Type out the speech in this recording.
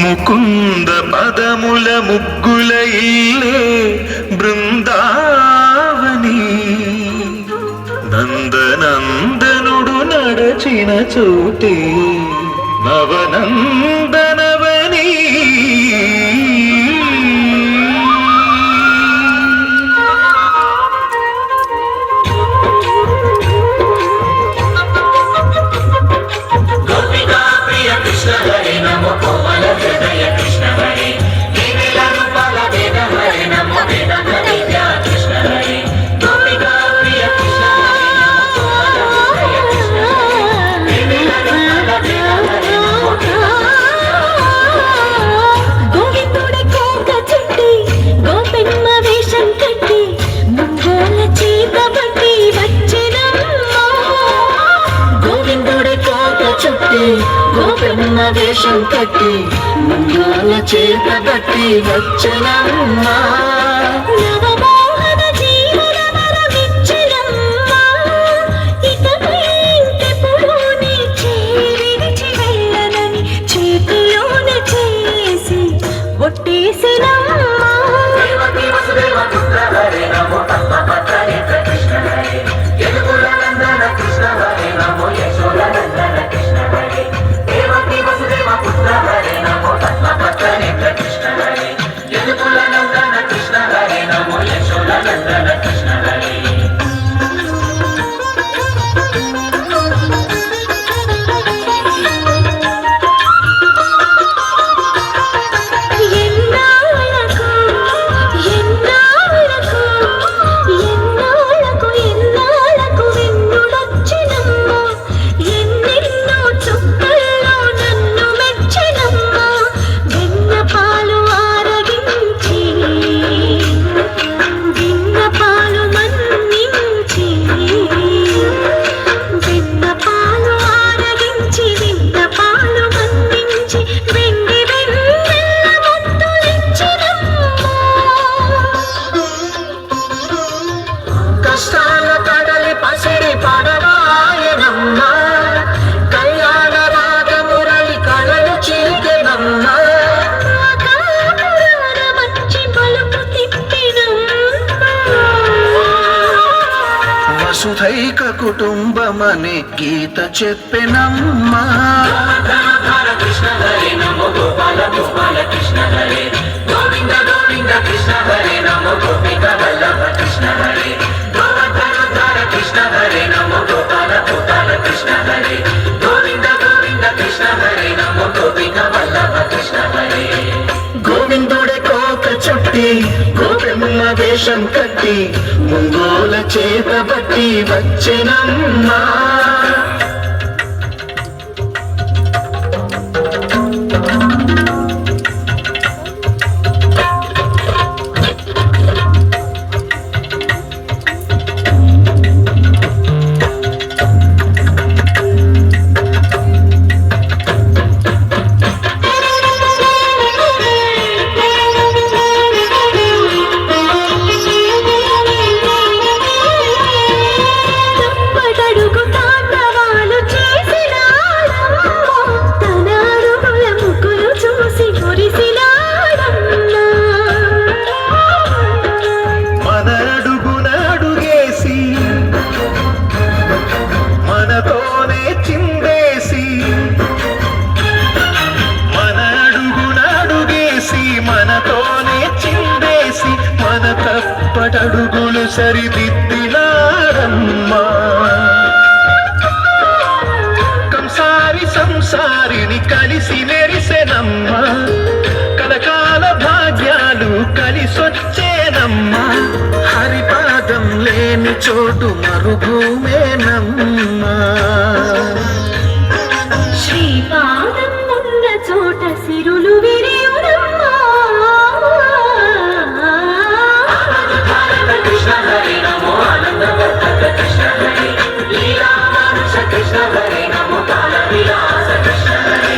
ముకుంద పదముల ముగ్గుల ఇల్లే బృందావని నందనందనుడు నడచిన చోటే నవనందనవని గోపెమ్మ వేషం కట్టి ముంగాల చేత బట్టి వచ్చనమ్మా నవమోహన జీవన వరమిచ్చనమ్మా ఇక ఇంటిపులోని చేరిచి వెళ్ళనని చేతిలోని చేసి ఒట్టేసినమ్మా దేవకి వసుదేవ పుత్ర హరే నమో తత్వపత్రనే కృష్ణ హరే యదుకుల నందన కృష్ణ హరే నమో యశోద నందన కృష్ణ హరే దేవకి వసుదేవ పుత్ర హరే నమో తత్వపత్రనే కృష్ణ హరే యదుకుల నందన కృష్ణ హరే నమో యశోద నందన కృష్ణ హరే వసుధైక కుటుంబమని గీత చెప్పెనమ్మా కృష్ణ హరే నమో గోపాల గోపాల కృష్ణ హరే గోవింద గోవింద కృష్ణ హరే నమో గోపిక వల్లభ కృష్ణ హరే గోవర్ధనోద్ధార కృష్ణ హరే నమో గోపాల గోపాల కృష్ణ హరే గోవింద గోవింద కృష్ణ హరే నమో గోపిక వల్లభ కృష్ణ హరే గోవిందుడే కోక చుట్టి గోపెమ్మ వేషం కట్టి ముంగోల చేత బట్టి వచ్చెనమ్మా అడుగులు సరిదిద్దినాడమ్మా కంసారి సంసారిని కలిసి మెరిసెనమ్మా కలకాల భాగ్యాలు కలిసొచ్చేనమ్మా హరిపాదం లేని చోటు మరుభూమేనమ్మా శ్రీపాదం ఉన్న చోట సిరులు విరియునమ్మా కృష్ణ హరే నమో ఆనందవర్ధక కృష్ణ హరే లీలా మానుష కృష్ణ హరే నమో కాల విలాస కృష్ణ హరే